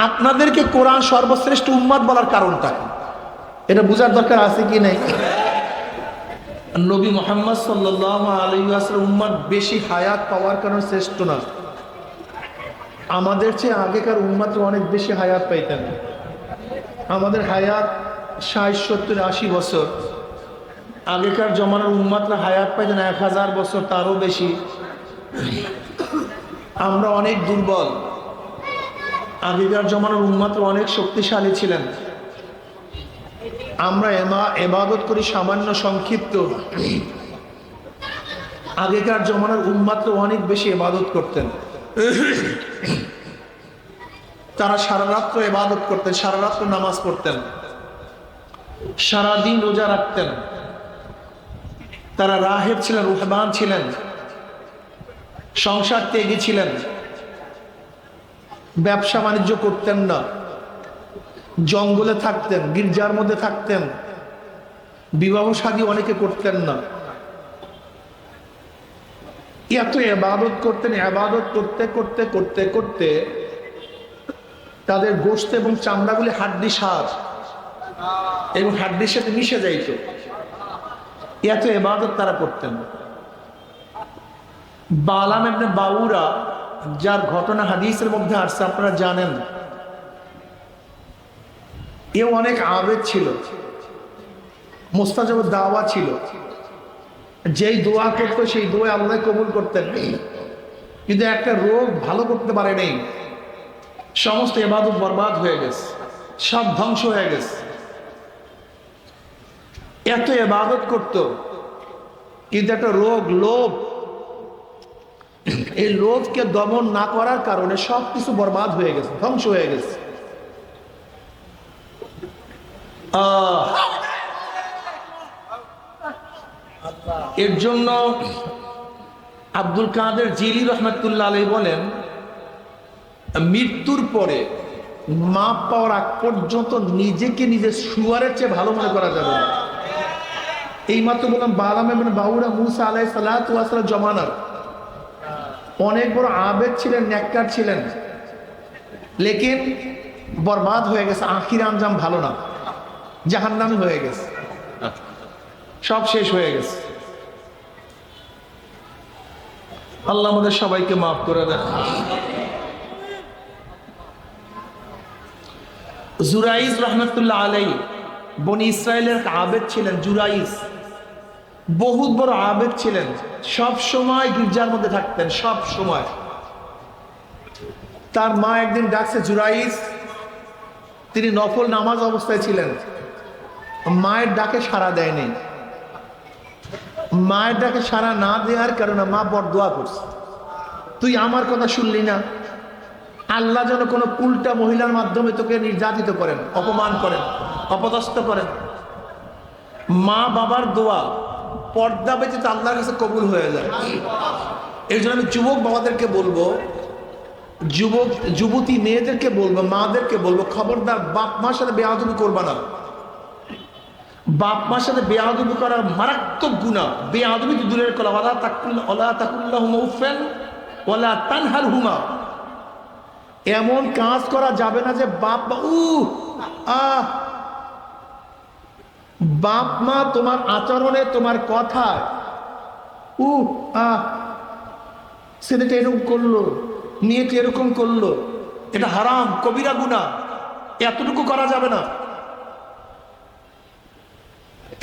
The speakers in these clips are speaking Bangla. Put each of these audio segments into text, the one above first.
আপনাদেরকে কোরআন সর্বশ্রেষ্ঠ উম্মত বলার কারণটা কি? এটা বোঝার দরকার আছে কি নাই? নবী মুহাম্মদ সাল্লাল্লাহু আলাইহি ওয়াসাল্লাম উম্মত বেশি হায়াত পাওয়ার কারণে শ্রেষ্ঠ না। আমাদের চেয়ে আগেকার উম্মত অনেক বেশি হায়াত পাইতেন। আমাদের হায়াত 60, 70, 80 বছর। আগেকার জমানার উম্মতরা হায়াত পাইতেন 1000 বছর, তারও বেশি। আমরা অনেক দুর্বল। আগেকার জমানার উম্মতরা অনেক শক্তিশালী ছিলেন। আমরা ইবাদত করি সামান্য, সংক্ষিপ্ত। আগেকার জমানার উম্মতরা অনেক বেশি ইবাদত করতেন। তারা সারা রাত্র ইবাদত করতেন, সারা রাত্র নামাজ পড়তেন, সারাদিন রোজা রাখতেন। তারা রাহেব ছিলেন, রুহবান ছিলেন, সংসার ত্যাগী ছিলেন, ব্যবসা বাণিজ্য করতেন না, জঙ্গলে থাকতেন, গির্জার মধ্যে থাকতেন, বিবাহ শাদী অনেকে করতেন না। এত ইবাদত করতেন। ইবাদত করতে করতে করতে করতে তাদের গোশত এবং চামড়াগুলি হাড্ডি সার এবং হাড্ডির সাথে মিশে যাইত। এত ইবাদত তারা করতেন। বালাম ইবনে বাউরা, যার ঘটনা হাদিসের মধ্যে আসছে, আপনারা জানেন, এ অনেক আবেদ ছিল, মুস্তাজাব দাওয়া ছিল। যেই দোয়া করতো সেই দোয়া আল্লাহ কবুল করতেন। কিন্তু একটা রোগ ভালো করতে পারে নাই। সমস্ত ইবাদত বরবাদ হয়ে গেছে, সব ধ্বংস হয়ে গেছে। এত ইবাদত করত, কিন্তু একটা রোগ, লোভ, এই লোভকে দমন না করার কারণে সবকিছু বরবাদ হয়ে গেছে, ধ্বংস হয়ে গেছে। এর জন্য আব্দুল কাদের জিলি রহমাতুল্লাহ আলাইহি বলেন, মৃত্যুর পরে মাপ পাওয়ার আগ পর্যন্ত নিজেকে নিজে শুয়ারের চেয়ে ভালো মনে করা যাবে না। এই মাত্র বললাম, বালাম ইবনে বাউরা মুসা আলাইহিস সালাতু ওয়াস সালাম জমানার অনেক বড় আবেদ ছিলেন, নেককার ছিলেন, লেকিন বরবাদ হয়ে গেছে। আখির আঞ্জাম ভালো না, জাহান্নামী হয়ে গেছে, সব শেষ হয়ে গেছে। আল্লাহ আমাদের সবাইকে মাফ করে দেন। জুরাইজ রহমতুল্লাহ আলাইহি বনি ইসরায়েলের আবেদ ছিলেন। জুরাইজ বহুত বড় আবেদ ছিলেন, সব সময় গির্জার মধ্যে থাকতেন, সব সময়। তার মা একদিন ডাকছে, জুরাইজ। তিনি নফল নামাজ অবস্থায় ছিলেন। মায়ের ডাকে সাড়া দেয়নি। মায়ের ডাকে সাড়া না দেওয়ার কারণে মা বরদোয়া করছে, তুই আমার কথা শুনলি না, আল্লাহ যেন কোনো উল্টা মহিলার মাধ্যমে তোকে নির্যাতিত করেন, অপমান করেন, অপদস্থ করেন। মা বাবার দোয়া পর্দা ব্যতীত আল্লাহর কাছে কবুল হয়ে যায়। এই জন্য আমি যুবক বাবাদেরকে বলবো, যুবতী মেয়েদেরকে বলবো, মাদেরকে বলবো, খবরদার বাপ মার সাথে বেয়াদবি করবা না। বাপ মার সাথে বেয়াদবি করার মারাত্মক গুনাহ। বেয়াদবি তো দূরের কথা, ওয়ালা তাকুল্লাহুমা উফফান ওয়ালা তানহারহুমা। এমন কাজ করা যাবে না যে বাপ বাপ মা তোমার আচরণে, তোমার কথায় ছেলেটা এরকম করলো, মেয়েকে এরকম করলো, এটা হারাম, কবিরা গুনাহ, এতটুকু করা যাবে না।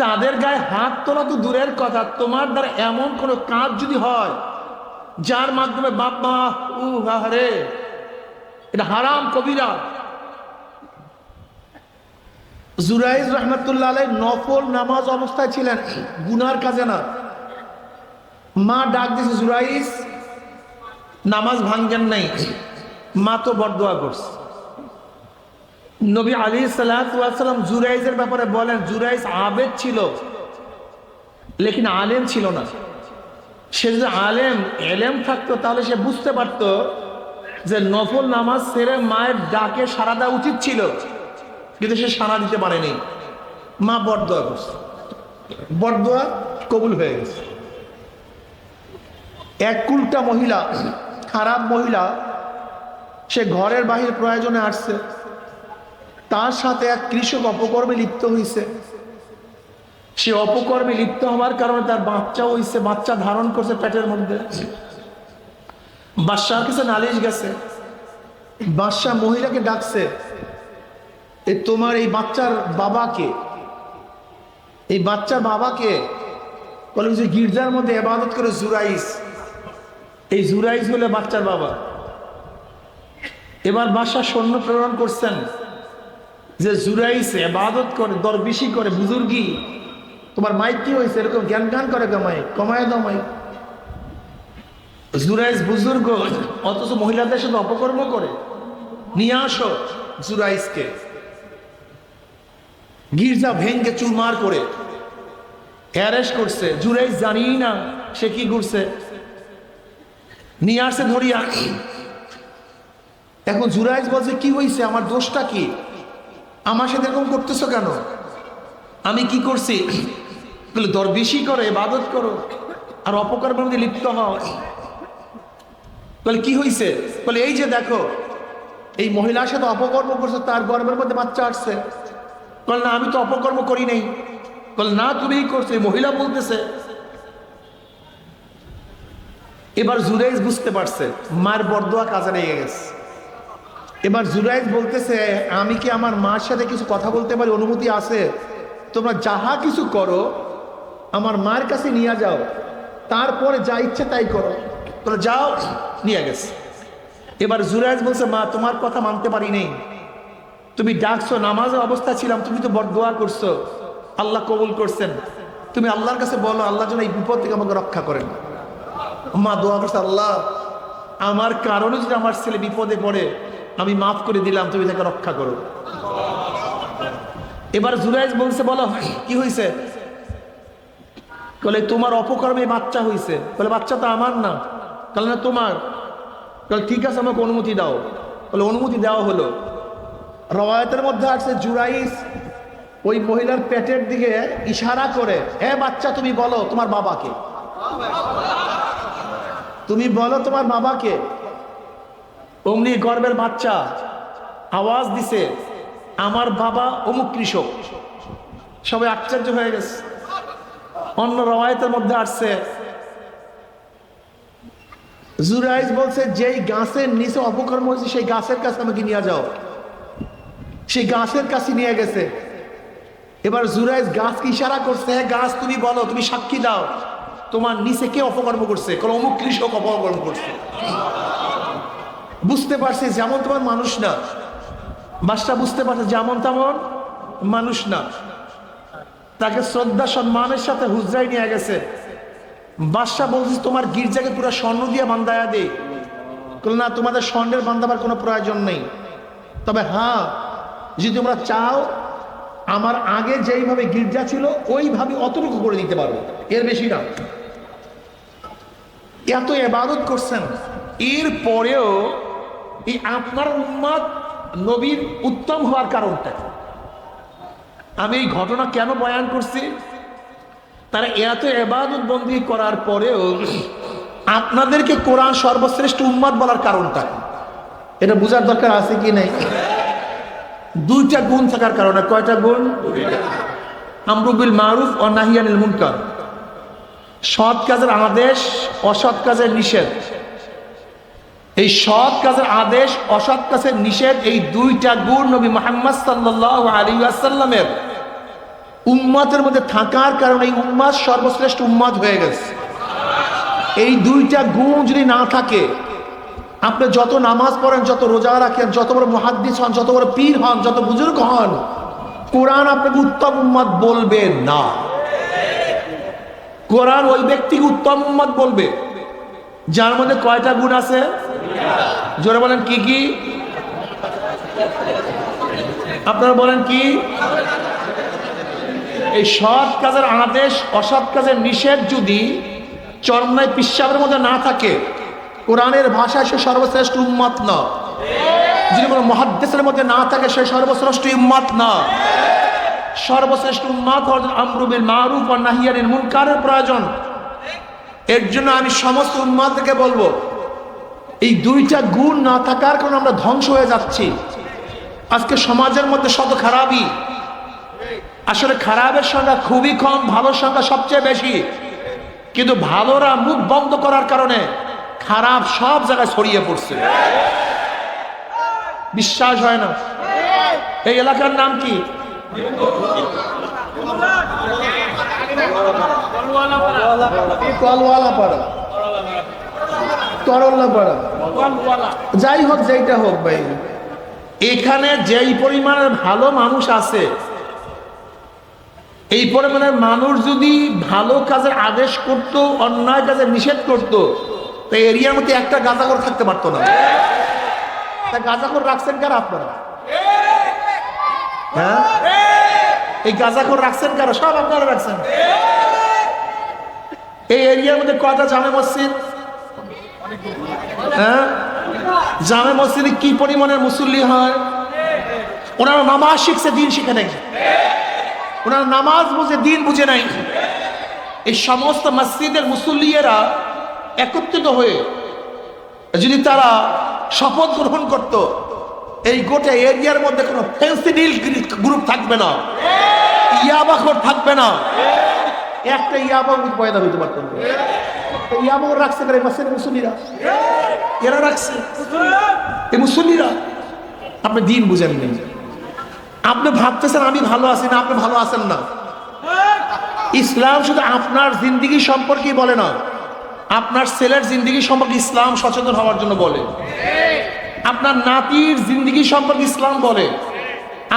তাদের গায়ে হাত তোলা তো দূরের কথা, তোমার দ্বারা এমন কোন কাজ যদি হয় যার মাধ্যমে বাপ মা রে, এটা হারাম, কবিরা। জুরাইজ রহমতুল্লাহ আলাইহি নফল নামাজ অবস্থায় ছিলেন, গুনার কাজে না। মা ডাক দিয়েছে, জুরাইজ নামাজ ভাঙ্গেন নাই। মা তো বরদোয়া করছে। নবী আলাইহিস সালাতু ওয়াস সালাম জুরাইজের ব্যাপারে বলেন, জুরাইজ আবেদ ছিল, লেকিন আলেম ছিল না। সে যদি এলেম থাকতো তাহলে সে বুঝতে পারতো যে নফল নামাজ ছেড়ে মায়ের ডাকে সাড়া দেওয়া উচিত ছিল, কিন্তু সে সাড়া দিতে পারেনি। মা বরদোয়া করছে, বরদোয়া কবুল হয়ে গেছে। এক উল্টা মহিলা, খারাপ মহিলা, সে ঘরের বাহির প্রয়োজনে আসছে, তার সাথে এক কৃষক অপকর্মে লিপ্ত হয়েছে। সে অপকর্মে লিপ্ত হওয়ার কারণে তার বাচ্চা হয়েছে, বাচ্চা ধারণ করছে পেটের মধ্যে। বাদশার কাছে নালিশ গেছে, বাদশা মহিলাকে ডাকছে, তোমার এই বাচ্চার বাবাকে, এই বাচ্চার বাবাকে বলে যে গির্জার মধ্যে ইবাদত করে জুরাইস, এই জুরাইস হলে বাচ্চার বাবা। এবার বাদশা সৈন্য প্রেরণ করছেন যে জুরাইস ইবাদত করে, দরবেশি করে, বুজুর্গি, তোমার মাইক কি হয়েছে, এরকম জ্ঞান গান করে কমায় দাও মাইক। জুরাইস বুজুর্গ, অথচ মহিলাদের সাথে অপকর্ম করে। নিয়ে আসো জুরাইসকে। গির্জা ভেঙ্গে চুরমার করে অ্যারেস্ট করছে। জুরাইস জানি না সে কি করছে, নিয়ে আসছে ধরিয়া। এখন জুরাইস বলছে কি হয়েছে, আমার দোষটা কি, আমার সাথে এরকম করতেছো কেন, আমি কি করছি? বলে দরবেশি করো, ইবাদত করো আর অপকর্মের মধ্যে লিপ্ত হও। বলে কি হয়েছে? বলে এই যে দেখো, এই মহিলার সাথে অপকর্ম করছে, তার গর্ভের মধ্যে বাচ্চা আসছে। বলে না, আমি তো অপকর্ম করি নাই। বলে না, তুমিই করছো, মহিলা বলতেছে। এবার জুরাইস বুঝতে পারছে মার বরদোয়া কাজে লেগে গেছে। এবার জুরাইস বলতেছে, আমি কি আমার মার সাথে কিছু কথা বলতে পারি, অনুমতি আছে? তোমরা যাহা কিছু করো আমার মার কাছে নিয়ে যাও, তারপরে যা ইচ্ছে তাই করো। তোমরা যাও, নিয়ে গেছে। এবার জুরাইস বলছে, মা তোমার কথা মানতে পারি নেই, তুমি ডাকছো, নামাজের অবস্থা ছিলাম, তুমি তো বরদোয়া করছো, আল্লাহ কবুল করছেন, তুমি আল্লাহর কাছে বলো আল্লাহ যেন এই বিপদ থেকে আমাকে রক্ষা করেন। মা দোয়া করছে, আল্লাহ আমার কারণে যদি আমার ছেলে বিপদে পড়ে আমি মাফ করে দিলাম, তুমি তাকে রক্ষা করো। এবার জুরাইস বলছে, বলো কি হয়েছে? বলে তোমার অপকর্মে বাচ্চা হয়েছে। বলে বাচ্চা তো আমার না। বলে না তোমার। বলে ঠিক আছে, আমাকে অনুমতি দাও। বলে অনুমতি দেওয়া হলো। রওয়ায়াতের মধ্যে আসছে জুরাইস ওই মহিলার পেটের দিকে ইশারা করে, এ বাচ্চা তুমি বলো তোমার বাবাকে, তুমি বলো তোমার বাবাকে। অমনি গর্ভের বাচ্চা আওয়াজ দিছে, আমার বাবা অমুক কৃষক। সবাই আশ্চর্য হয়ে গেছে। অন্য রওয়ায়াতের মধ্যে আসছে জুরাইস বলছে, যেই গাছের নিচে অপকর্ম হয়েছে সেই গাছের কাছে আমাকে নিয়ে যাও। সেই গাছের কাছে নিয়ে গেছে। এবার জুরাইস গাছকে ইশারা করছে, হ্যাঁ গাছ তুমি বলো, তুমি সাক্ষী দাও, তোমার নিচে কে অপকর্ম করছে? অমুক কৃষক অপকর্ম করছে। বুঝতে পারছে যেমন তোমার মানুষ না। বাদশা বুঝতে পারছে যেমন তেমন মানুষ না। তাকে শ্রদ্ধা সম্মানের সাথে হুজরায় নিয়ে গেছে। বাদশা বলছে, তোমার গির্জাকে পুরো স্বর্ণ দিয়ে বান্ধায়া দে। না, তোমাদের স্বর্ণের বান্ধাবার কোনো প্রয়োজন নেই, তবে হ্যাঁ যদি তোমরা চাও আমার আগে যেইভাবে গির্জা ছিল ওইভাবে অতটুকু করে দিতে পারবো, এর বেশি না। এত ইবাদত করছেন, এর পরেও এই আপনার উম্মত নবীর উত্তম হওয়ার কারণটা, আমি এই ঘটনা কেন বয়ান করছি? তারা এত ইবাদত বন্দী করার পরেও আপনাদেরকে কোরআন সর্বশ্রেষ্ঠ উম্মত বলার কারণটা, এটা বোঝার দরকার আছে কি নাই? দুইটা গুণ থাকার কারণে। কয়টা গুণ? আমরু বিল মারুফ ও নাহি আনিল মুনকার, সৎ কাজের আদেশ, অসৎ কাজের নিষেধ। এই সৎ কাজের আদেশ, অসৎ কাজের নিষেধ, এই দুইটা গুণ নবী মুহাম্মদ সাল্লাল্লাহু আলাইহি ওয়াসাল্লামের উম্মতের মধ্যে থাকার কারণে এই উম্মত সর্বশ্রেষ্ঠ উম্মত হয়ে গেছে। এই দুইটা গুণ যদি না থাকে, আপনি যত নামাজ পড়েন, যত রোজা রাখেন, যত বড় মুহাদ্দিস হন, যত বড় পীর হন, যত বুজুর্গ হন, কোরআন আপনাকে উত্তম উম্মত বলবে না। কোরআন ওই ব্যক্তিকে উত্তম উম্মত বলবে যার মধ্যে কয়টা গুণ আছে? জোরে বলেন কি কি? আপনারা বলেন কি? এই সৎ কাজের আদেশ, অসৎ কাজের নিষেধ যদি চরমনায় পিশাবের মধ্যে না থাকে, কোরআনের ভাষায় সে সর্বশ্রেষ্ঠ উম্মত না। যদি কোনো মুহাদ্দিসের মধ্যে না থাকে, সে সর্বশ্রেষ্ঠ উম্মত না। সর্বশ্রেষ্ঠ উম্মত হওয়ার আমরু বিল মারুফ ওয়া নাহি আনিল মুনকারের প্রয়োজন। এর জন্য আমি সমস্ত উম্মতকে বলবো, এই দুইটা গুণ না থাকার কারণে আমরা ধ্বংস হয়ে যাচ্ছি। আজকে সমাজের মধ্যে শত খারাপই, আসলে খারাপের সংখ্যা খুবই কম, ভালোর সংখ্যা সবচেয়ে বেশি। কিন্তু ভালোরা মুখ বন্ধ করার কারণে খারাপ সব জায়গায় ছড়িয়ে পড়ছে। বিশ্বাস হয় না? এই এলাকার নাম কি? কলওয়ালাপাড়া, করল্লাপাড়া, যাই হোক যেইটা হোক ভাই, এখানে যেই পরিমাণের ভালো মানুষ আছে, এই পরিমাণের মানুষ যদি ভালো কাজের আদেশ করত, অন্যায় কাজের নিষেধ করত, তো এরিয়ার মধ্যে একটা গাঁজাখোর থাকতে পারতো না। তা গাঁজাখোর রাখছেন কারা আপনারা? হ্যাঁ, এই গাঁজাখোর রাখছেন কারা? সব আপনারা রাখছেন। এই এরিয়ার মধ্যে কয়টা জামে মসজিদ? হ্যাঁ, জামে মসজিদে কি পরিমাণের মুসল্লি হয়? ওনারা নামাজ শিখছে, দিন শিখে নাই। ওনারা নামাজ বুঝে, দিন বুঝে নাই। এই সমস্ত মসজিদের মুসল্লিয়েরা একত্রিত হয়ে যদি তারা শপথ গ্রহণ করত, এই গোটা এরিয়ার মধ্যে কোনো ফেন্সিডিল গ্রুপ থাকবে না, ইয়াবাখোর থাকবে না, একটা ইয়াবাখ পয়দা হইতে পারত না। ইয়াবাখ রাখছে করে মসজিদের মুসল্লিরা, এরা রাখছে এই মুসল্লিরা। আপনি দিন বুঝেন নেই, আপনি ভাবতেছেন আমি ভালো আছি না, আপনি ভালো আছেন না। ইসলাম শুধু আপনার জিন্দিগি সম্পর্কে বলে না, আপনার ছেলের জিন্দিগি সম্পর্কে ইসলাম সচেতন হওয়ার জন্য বলে। আপনার নাতির জিন্দিগি সম্পর্কে ইসলাম বলে।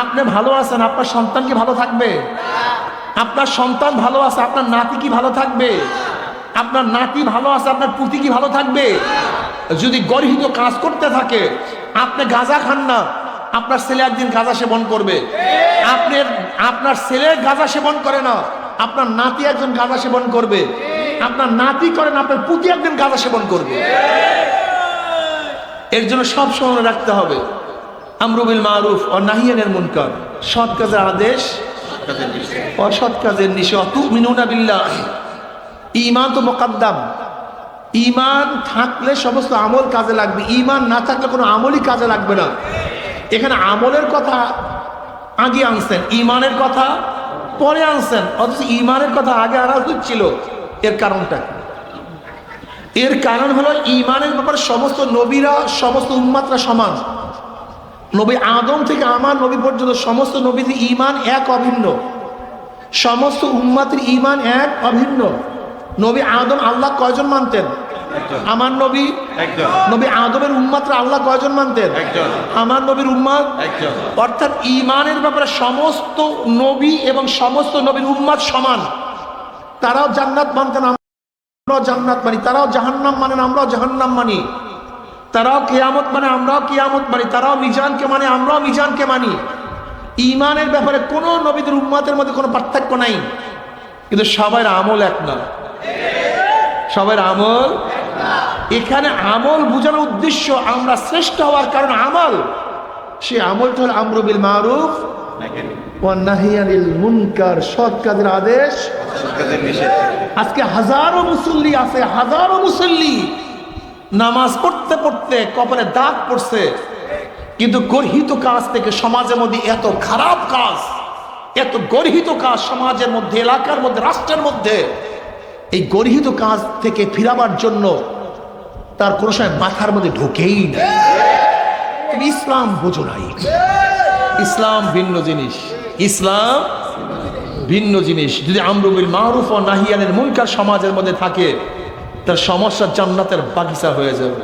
আপনি ভালো আছেন, আপনার সন্তান কি ভালো থাকবে? আপনার সন্তান ভালো আছে, আপনার নাতি কি ভালো থাকবে? আপনার নাতি ভালো আছে, আপনার পুতি কি ভালো থাকবে? যদি গর্হিত কাজ করতে থাকে, আপনি গাঁজা খান না, আপনার ছেলে একদিন গাঁজা সেবন করবে। আপনার ছেলে গাঁজা সেবন করে না, আপনার নাতি একজন গাঁজা সেবন করবে। আপনার নাতি করেন, আপনার পুতি একদিন গাঁজা সেবন করবে। এর জন্য সব সময় রাখতে হবে আমরু বিল মারুফ ও নাহি আনিল মুনকার, সৎ কাজের আদেশ, অসৎ কাজের নিষেধ। তুমিনুনা বিল্লাহ, ঈমান তো মুকদ্দম। ঈমান থাকলে সমস্ত আমল কাজে লাগবে, ঈমান না থাকলে কোনো আমলই কাজে লাগবে না। এখানে আমলের কথা আগে আনছেন, ঈমানের কথা পরে আনছেন, অথচ ঈমানের কথা আগে আনা উচিত ছিল। এর কারণটা কি? এর কারণ হলো ঈমানের ব্যাপারে সমস্ত নবীরা, সমস্ত উম্মাতরা সমান। নবী আদম থেকে আমার নবী পর্যন্ত সমস্ত নবীদের ঈমান এক, অভিন্ন। সমস্ত উম্মাতের ঈমান এক, অভিন্ন। নবী আদম আল্লাহ কয়জন মানতেন? আমার নবী একজন। নবী আদমের উম্মাতরা আল্লাহ কয়জন মানতেন? একজন। আমার নবীর উম্মাত একজন। অর্থাৎ ঈমানের ব্যাপারে সমস্ত নবী এবং সমস্ত নবীর উম্মাত সমান। তারাও জান্নাত মানতেন, আমরাও জান্নাত মানি। তারাও জাহান্নাম মানেন, আমরাও জাহান্নাম মানি। তারাও কিয়ামত মানে, আমরাও কিয়ামত মানি। তারাও মিজানকে মানে, আমরাও মিজানকে মানি। ঈমানের ব্যাপারে কোনো নবীদের উম্মাতের মধ্যে কোনো পার্থক্য নাই। কিন্তু সবার আমল এক না, সবার আমল। এখানে আমল বোঝানোর উদ্দেশ্য আমরা শ্রেষ্ঠ হওয়ার কারণ আমল। সে আমলটা হল আমরু বিল মারুফ ওয়া নাহি আনিল মুনকার, সৎ কাজের আদেশ, অসৎ কাজের নিষেধ। আজকে হাজারো মুসল্লি আছে, হাজারো মুসল্লি নামাজ পড়তে পড়তে কপালে দাগ পড়ছে, কিন্তু গর্হিত কাজ থেকে সমাজের মধ্যে এত খারাপ কাজ, এত গর্হিত কাজ সমাজের মধ্যে, এলাকার মধ্যে, রাষ্ট্রের মধ্যে, এই গর্হিত কাজ থেকে ফিরাবার জন্য তার কোনো সময় মাথার মধ্যে ঢোকেই না। তুমি ইসলাম বোঝো নাই। ইসলাম ভিন্ন জিনিস, ইসলাম ভিন্ন জিনিস। যদি আমরু বিল মারুফ ও নাহি আনিল মুনকার সমাজের মধ্যে থাকে, তার সমস্যা জান্নাতের বাগিচা হয়ে যাবে।